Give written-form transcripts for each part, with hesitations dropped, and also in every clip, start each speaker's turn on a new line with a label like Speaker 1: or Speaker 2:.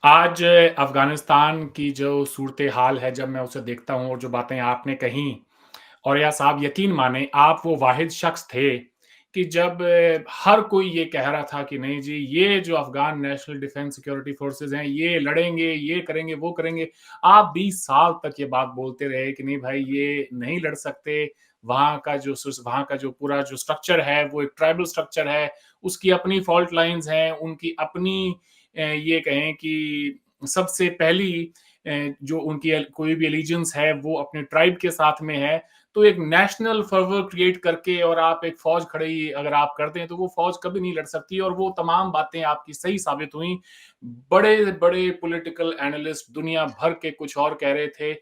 Speaker 1: आज अफ़गानिस्तान की जो सूरत-ए-हाल है, जब मैं उसे देखता हूँ और जो बातें आपने कहीं और या साहब यकीन मानें, आप वो वाहिद शख़्स थे कि जब हर कोई ये कह रहा था कि नहीं जी, ये जो Afghan national defence security forces हैं, ये लड़ेंगे, ये करेंगे, वो करेंगे। आप 20 साल तक ये बात बोलते रहे कि नहीं भाई, ये नहीं लड़ सकते। वहाँ का जो पूरा जो स्ट्रक्चर है, वो एक ट्राइबल स्ट्रक्चर है। उसकी अपनी फ़ॉल्ट लाइन्स हैं, उनकी अपनी ये कहें कि सबसे पहली जो उनकी कोई भी एलिजेंस है, वो अपने ट्राइब के साथ में है। तो एक नेशनल फर्वर क्रिएट करके और आप एक फौज खड़ी अगर आप करते हैं, तो वो फौज कभी नहीं लड़ सकती और वो तमाम बातें आपकी सही साबित हुई। बड़े-बड़े पॉलिटिकल एनालिस्ट दुनिया भर के कुछ और कह रहे थे,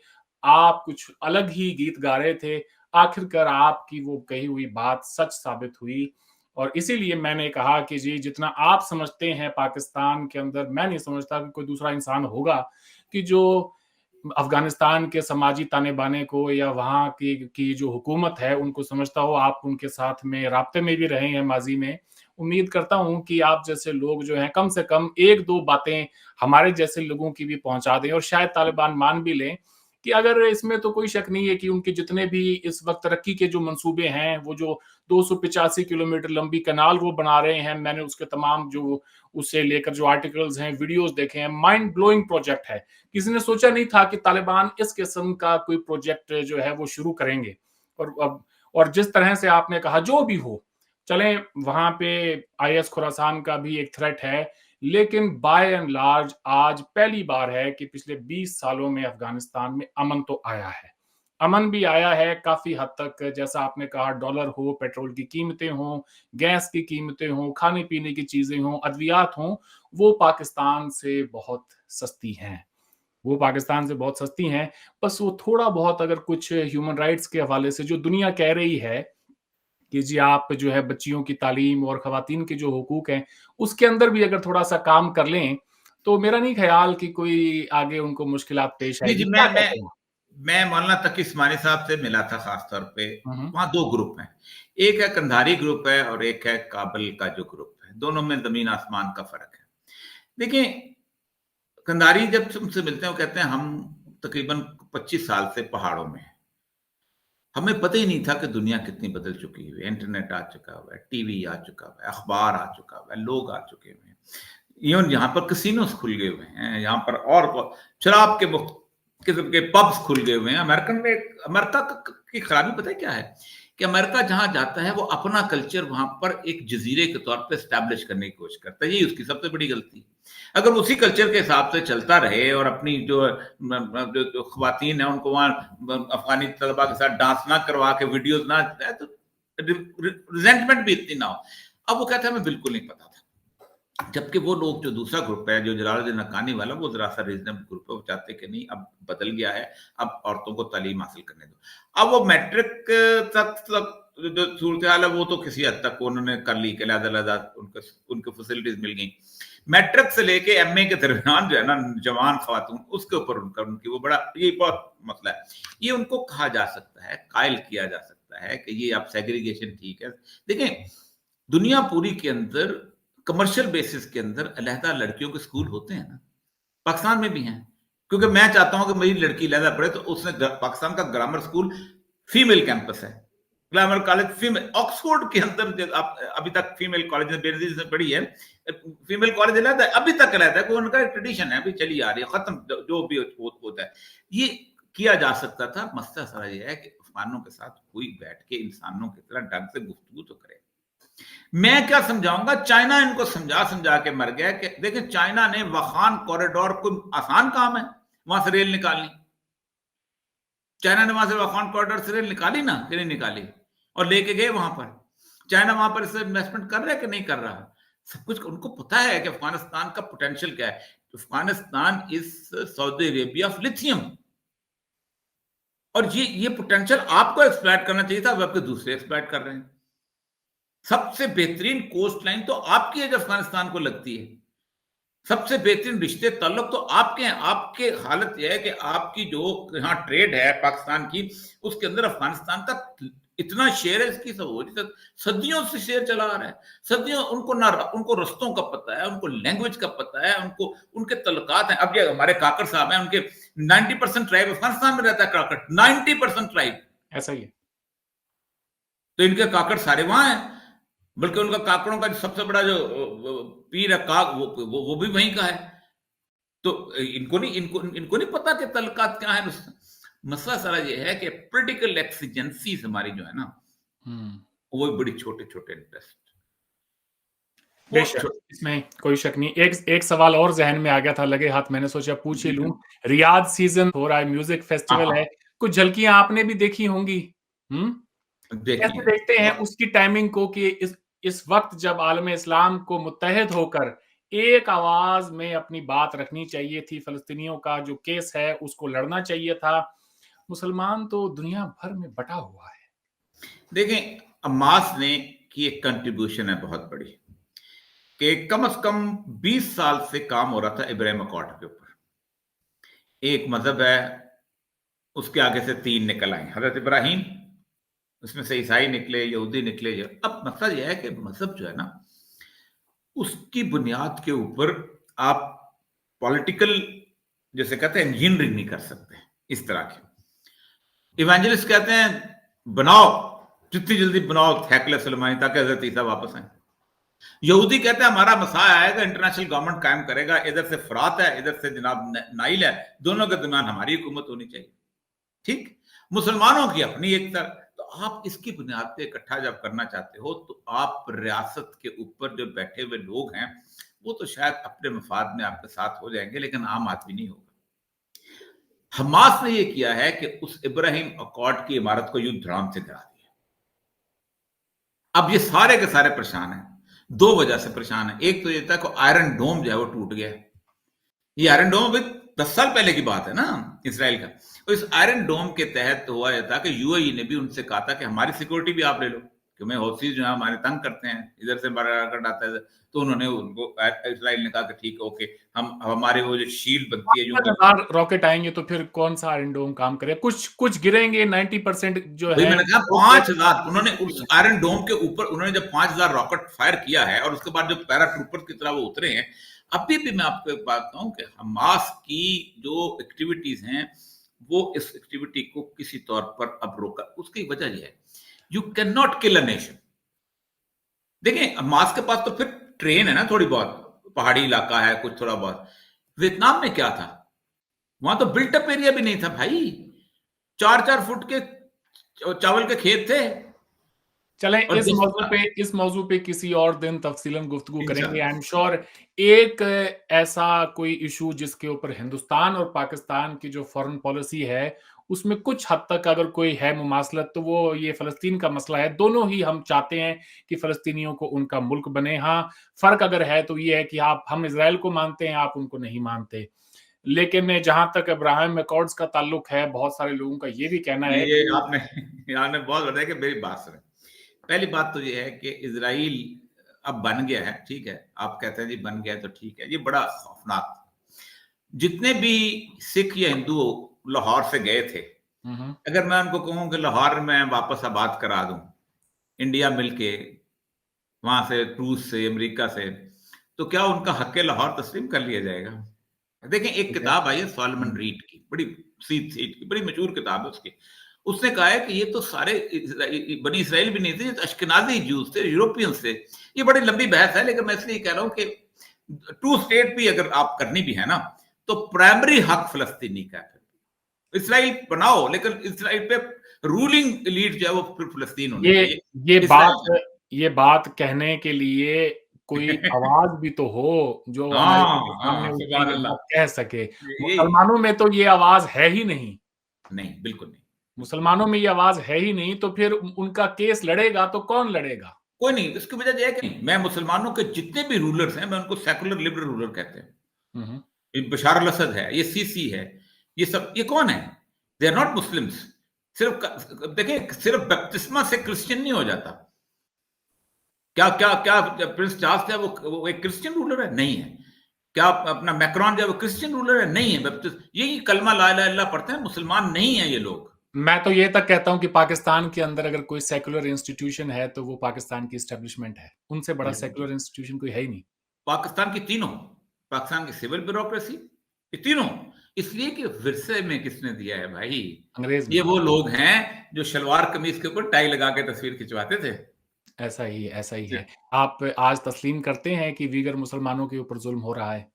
Speaker 1: आप कुछ अलग ही गीत गा रहे थे। आखिरकार आपकी वो कही हुई बात सच साबित हुई और इसीलिए मैंने कहा कि जी, जितना आप समझते हैं पाकिस्तान के अंदर, मैं नहीं समझता कि कोई दूसरा इंसान होगा कि जो अफ़गानिस्तान के समाजी ताने-बाने को या वहाँ की जो हुकूमत है, उनको समझता हो। आप उनके साथ में राब्ते में भी रहे हैं माज़ी में। उम्मीद करता हूँ कि आप जैसे लोग जो हैं, कम से कम 1-2 बातें हमारे जैसे लोगों की भी पहुँचा दें और शायद तालिबान मान भी लें कि अगर इसमें तो कोई शक नहीं है कि उनके जितने भी इस वक़्त तरक्की के जो मंसूबे हैं, वो जो 285 किलोमीटर लंबी कैनाल वो बना रहे हैं, मैंने उसके तमाम जो उससे लेकर जो आर्टिकल्स हैं, वीडियोज़ देखे हैं, माइंड ब्लोइंग प्रोजेक्ट है। किसी ने सोचा नहीं था कि तालिबान इस किस्म का कोई प्रोजेक्ट जो है वो शुरू करेंगे और जिस तरह से आपने कहा जो भी हो, चलें वहाँ पे आईएस खुरासान का भी एक थ्रेट है, लेकिन बाय एंड लार्ज आज पहली बार है कि पिछले 20 सालों में अफ़गानिस्तान में अमन तो आया है। अमन भी आया है काफ़ी हद तक जैसा आपने कहा डॉलर हो, पेट्रोल की कीमतें हों, गैस की कीमतें हों, खाने-पीने की चीज़ें हों, अद्वियात हों, वो पाकिस्तान से बहुत सस्ती हैं। वो पाकिस्तान से बहुत सस्ती हैं, बस वो थोड़ा-बहुत अगर कुछ ह्यूमन राइट्स के हवाले से जो दुनिया कह रही है कि जी आप जो है बच्चियों की तालीम और ख़वातीन के जो हुकूक हैं, उसके अंदर भी अगर थोड़ा-सा काम कर लें, तो मेरा नहीं ख़्याल कि कोई आगे उनको मुश्किलात पेश
Speaker 2: जी, जी,
Speaker 1: आएगी। क्या कहते हैं?
Speaker 2: मैं मौलाना तकी उस्मानी साहब से मिला था खास तौर पे।
Speaker 1: हुँ, हुँ।
Speaker 2: वहाँ 2 ग्रुप हैं। एक है कंधारी ग्रुप है और एक है काबुल का जो ग्रुप है। दोनों में ज़मीन आसमान का फ़र्क है। देखिए, कंधारी जब उनसे मिलते हैं, वो कहते हैं हम तकरीबन 25 साल से पहाड़ों में हैं। हमें पता ही नहीं था कि दुनिया कितनी बदल चुकी हुई है। इंटरनेट आ चुका हुआ है, टीवी आ चुका हुआ है, अखबार आ चुका हुआ है, लोग आ चुके हुए हैं। इवन यहाँ पर कैसीनोज़ खुल गए हुए हैं, यहाँ पर और शराब के मुख्त किस्म के पब्स खुल गए हुए हैं। अमेरिका की खराबी पता है क्या है? कि अमेरिका जहाँ जाता है, वो अपना कल्चर वहाँ पर एक जज़ीरे के तौर पे एस्टेब्लिश करने की कोशिश करता है। यही उसकी सबसे बड़ी गलती है। अगर उसी कल्चर के हिसाब से चलता रहे और अपनी जो जो ख़वातीन हैं, उनको वहाँ अफ़गानी तलबा के साथ डांस ना करवा के वीडियोज़ ना तो रिज़ेंटमेंट भी इतनी ना हो। अब वो कहता है, हमें बिल्कुल नहीं पता था। जबकि वो लोग जो दूसरा ग्रुप है, जो जलालुद्दीन हक्कानी वाला, वो ज़रा-सा रीज़नेबल ग्रुप है। वो चाहते हैं कि नहीं, अब बदल गया है, अब औरतों को तालीम हासिल करने दो। अब वो मैट्रिक तक जो सूरत-ए-हाल है, वो तो किसी हद तक उन्होंने कर ली कि अलग-अलग उनको फैसिलिटीज़ मिल गई। मैट्रिक से लेके एमए के दरमियान जो है ना, जवान ख़वातून, उसके ऊपर उनकी वो बड़ा ये बहुत मसला है। ये उनको कहा जा सकता है, कायल किया जा सकता है कि ये अब सेग्रीगेशन ठीक है। देखें, दुनिया पूरी के अंदर कमर्शियल बेसिस के अंदर अलहदा लड़कियों के स्कूल होते हैं ना, पाकिस्तान में भी हैं। क्योंकि मैं चाहता हूँ कि मेरी लड़की अलहदा पढ़े, तो उसने पाकिस्तान का ग्रामर स्कूल फीमेल कैंपस है, ग्रामर कॉलेज फीमेल। ऑक्सफोर्ड के अंदर जो आप अभी तक फीमेल कॉलेज में बेनजीर से पढ़ी है, फीमेल कॉलेज अलहदा है, अभी तक अलहदा है, उनका एक ट्रेडिशन है, अभी चली आ रही है, खत्म जो भी होता है। ये किया जा सकता था। मसला सारा ये है कि अफगानों के साथ कोई बैठ के इंसानों की तरह ढंग से गुफ्तगू तो करे। मैं क्या समझाऊंगा, चाइना इनको समझा समझा के मर गया कि देखिए, चाइना ने वखान कॉरिडोर को, आसान काम है वहां से रेल निकालनी। चाइना ने वहां से वखान कॉरिडोर से रेल निकाली ना, कि नहीं निकाली, और लेके गए वहां पर। चाइना वहां पर इस इन्वेस्टमेंट कर रहा है कि नहीं कर रहा? सब कुछ उनको पता है कि अफगानिस्तान का पोटेंशियल क्या है। Afghanistan is Saudi Arabia of lithium, और ये पोटेंशियल आपको एक्सप्लॉइट करना चाहिए था, अब आपके दूसरे एक्सप्लॉइट कर रहे हैं। सबसे बेहतरीन कोस्ट लाइन तो आपकी है जो अफगानिस्तान को लगती है। सबसे बेहतरीन रिश्ते ताल्लुक तो आपके हैं। आपके हालत यह है कि आपकी जो यहाँ ट्रेड है पाकिस्तान की, उसके अंदर अफगानिस्तान का इतना शेयर है इसकी, सब सदियों से शेयर चला आ रहा है, सदियों। उनको रस्तों का पता है, उनको लैंग्वेज का पता है, उनको उनके तलकात हैं। अब ये हमारे काकड़ साहब हैं, उनके 90% ट्राइब अफगानिस्तान में रहता है काकड़, 90% ट्राइब
Speaker 1: ऐसा ही है।
Speaker 2: तो इनके काकड़ सारे वहां हैं, बल्कि उनका काकड़ों का सबसे बड़ा जो पीर है काक, वो भी वहीं का है। तो इनको नहीं पता कि तलकात क्या है। मसला सारा ये है कि पोलिटिकल एक्सिजेंसीज हमारी जो है ना, वो बड़ी छोटे छोटे इंटरेस्ट।
Speaker 1: बेशक, इसमें कोई शक नहीं। एक सवाल और जहन में आ गया था, लगे हाथ, मैंने सोचा पूछ ही लूं। रियाद सीजन हो रहा है, म्यूजिक फेस्टिवल है, कुछ झलकियां आपने भी देखी होंगी। कैसे देखते हैं उसकी टाइमिंग को कि इस वक्त जब आलम इस्लाम को मुत्तहिद होकर एक आवाज में अपनी बात रखनी चाहिए थी, फलस्तीनियों का जो केस है उसको लड़ना चाहिए था, मुसलमान तो दुनिया भर में बटा हुआ है।
Speaker 2: देखें, अम्मास ने की एक कंट्रीब्यूशन है बहुत बड़ी, कि कम से कम 20 साल से काम हो रहा था इब्राहिम अकॉर्ड के ऊपर। एक मजहब है, उसके आगे से 3 निकल आए, हजरत इब्राहिम, उसमें से ईसाई निकले, यहूदी निकले। अब मसला यह है कि मजहब जो है ना, उसकी बुनियाद के ऊपर आप पॉलिटिकल, जैसे कहते हैं, इंजीनियरिंग नहीं कर सकते। इस तरह के इवेंजलिस्ट कहते हैं बनाओ, जितनी जल्दी बनाओ हैकल सलमानी, ताकि हजरत ईसा वापस आए। यहूदी कहते हैं हमारा मसाया आएगा, इंटरनेशनल गवर्नमेंट कायम करेगा, इधर से फरात है, इधर से जनाब नाइल है, दोनों के दरमियान हमारी हुकूमत होनी चाहिए। ठीक, मुसलमानों की अपनी एक तरह। तो आप इसकी बुनियाद पे इकट्ठा जब करना चाहते हो, तो आप रियासत के ऊपर जो बैठे हुए लोग हैं, वो तो शायद अपने मफाद में आपके साथ हो जाएंगे, लेकिन आम आदमी नहीं होगा। हमास ने यह किया है कि उस इब्राहिम अकॉर्ड की इमारत को युद्ध धड़ाम से गिरा दिया। अब ये सारे के सारे परेशान हैं, 2 वजह से परेशान है। एक तो ये था कि आयरन डोम जो है वो टूट गया। ये आयरन डोम अभी 10 साल पहले की बात है ना, इसराइल का। तो इस आयरन डोम के तहत हुआ यह था कि यूएई ने भी उनसे कहा था कि हमारी सिक्योरिटी भी आप ले लो, क्योंकि हौसीज जो है हमारे तंग करते हैं, इधर से रॉकेट आता है। तो उन्होंने उनको, इसराइल ने कहा कि ठीक है, ओके, हम हमारे वो जो शील्ड बनती है,
Speaker 1: 1000 रॉकेट आएंगे तो फिर कौन सा आयरन डोम काम करे? कुछ गिरेंगे, 90% जो है।
Speaker 2: मैंने कहा 5000, उन्होंने उस आयरन डोम के ऊपर उन्होंने जब 5000 रॉकेट फायर किया है, और उसके बाद जो पैराट्रूपर की तरह वो उतरे हैं। अभी भी मैं आपको एक बात कहूं कि हमास की जो एक्टिविटीज हैं, वो इस एक्टिविटी को किसी तौर पर अब रोका। उसकी वजह यह है, you can not kill a nation. देखें, हमास के पास तो फिर ट्रेन है ना, थोड़ी बहुत, पहाड़ी इलाका है कुछ थोड़ा बहुत। वियतनाम में क्या था? वहां तो बिल्टअप एरिया भी नहीं था भाई, 4-4 फुट के चावल के खेत थे।
Speaker 1: चलें, इस मौजू पे किसी और दिन तफसीलन गुफ्तगू करेंगे। आई एम श्योर एक ऐसा कोई इशू जिसके ऊपर हिंदुस्तान और पाकिस्तान की जो फॉरेन पॉलिसी है, उसमें कुछ हद तक अगर कोई है मुमासलत, तो वो ये फ़लस्तीन का मसला है। दोनों ही हम चाहते हैं कि फ़लस्तीनियों को उनका मुल्क बने। हाँ, फ़र्क अगर है तो ये है कि हम इज़राइल को मानते हैं, आप उनको नहीं मानते। लेकिन जहाँ तक अब्राहम अकॉर्ड्स का ताल्लुक है, बहुत सारे लोगों का ये भी कहना है
Speaker 2: ये आपने बहुत बताया कि मेरी बात सुने। पहली बात तो ये है कि इजराइल अब बन गया है, ठीक है, आप कहते हैं जी बन गया तो ठीक है, ये बड़ा खौफनाक। जितने भी सिख या हिंदू लाहौर से गए थे, अगर मैं उनको कहूं कि लाहौर में वापस आबाद करा दूं, इंडिया मिलके, वहां से रूस से, अमेरिका से, तो क्या उनका हक लाहौर तस्लीम कर लिया जाएगा? देखें, एक किताब आई है सॉलमन रीड की, बड़ी सीट की बड़ी मशहूर किताब है उसकी। उसने कहा है कि ये तो सारे बनी इसराइल भी नहीं थे, अश्केनाजी जूस थे, यूरोपियंस थे। ये बड़ी लंबी बहस है, लेकिन मैं इसलिए कह रहा हूं कि 2 स्टेट भी अगर आप करनी भी है ना, तो प्राइमरी हक फलस्तीनी का है। इसराइल बनाओ, लेकिन इसराइल पे रूलिंग एलीट जो है वो फिर फलस्तीन होनी चाहिए।
Speaker 1: ये बात कहने के लिए कोई आवाज भी तो हो जो अमेरिका के सामने उठकर ये बात कह सके। मुसलमानों में तो ये आवाज है ही नहीं।
Speaker 2: नहीं, बिल्कुल नहीं।
Speaker 1: मुसलमानों में ये आवाज है ही नहीं, तो फिर उनका केस लड़ेगा तो कौन लड़ेगा?
Speaker 2: कोई नहीं। इसकी वजह यह है कि मैं मुसलमानों के जितने भी रूलर्स हैं, मैं उनको सेकुलर लिबरल रूलर कहते हैं। बशार अल असद है, ये सीसी है, ये सब, ये कौन है? They are not Muslims. सिर्फ देखिए, सिर्फ बपतिस्मा से क्रिश्चियन नहीं हो जाता। क्या क्या क्या प्रिंस चार्ल्स है वो एक क्रिश्चियन रूलर है? नहीं है। क्या अपना मैक्रॉन जो है वो क्रिश्चियन रूलर है? नहीं है। यही कलमा ला इलाहा इल्लल्लाह पढ़ते हैं, मुसलमान नहीं है ये लोग।
Speaker 1: मैं तो ये तक कहता हूँ कि पाकिस्तान के अंदर अगर कोई सेक्युलर इंस्टीट्यूशन है, तो वो पाकिस्तान की एस्टेब्लिशमेंट है। उनसे बड़ा
Speaker 2: बिल्कुल।
Speaker 1: सेक्युलर इंस्टीट्यूशन कोई है ही नहीं।
Speaker 2: पाकिस्तान की तीनों, पाकिस्तान की सिविल ब्यूरोक्रेसी, ये तीनों, इसलिए कि विरसे में किसने दिया है भाई?
Speaker 1: अंग्रेज़
Speaker 2: ये
Speaker 1: ने।
Speaker 2: वो लोग हैं जो शलवार कमीज के ऊपर टाई लगा के तस्वीर खिंचवाते थे।
Speaker 1: ऐसा ही
Speaker 2: जी,
Speaker 1: है। आप आज तस्लीम करते हैं कि वीगर मुसलमानों के ऊपर ज़ुल्म हो रहा है?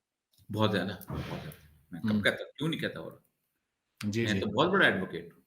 Speaker 2: बहुत ज़्यादा, बहुत ज़्यादा। मैं कब
Speaker 1: हुँ।
Speaker 2: कहता हूँ, क्यों नहीं कहता और
Speaker 1: जी,
Speaker 2: मैं
Speaker 1: जी।
Speaker 2: तो बहुत बड़ा एडवोकेट हूँ।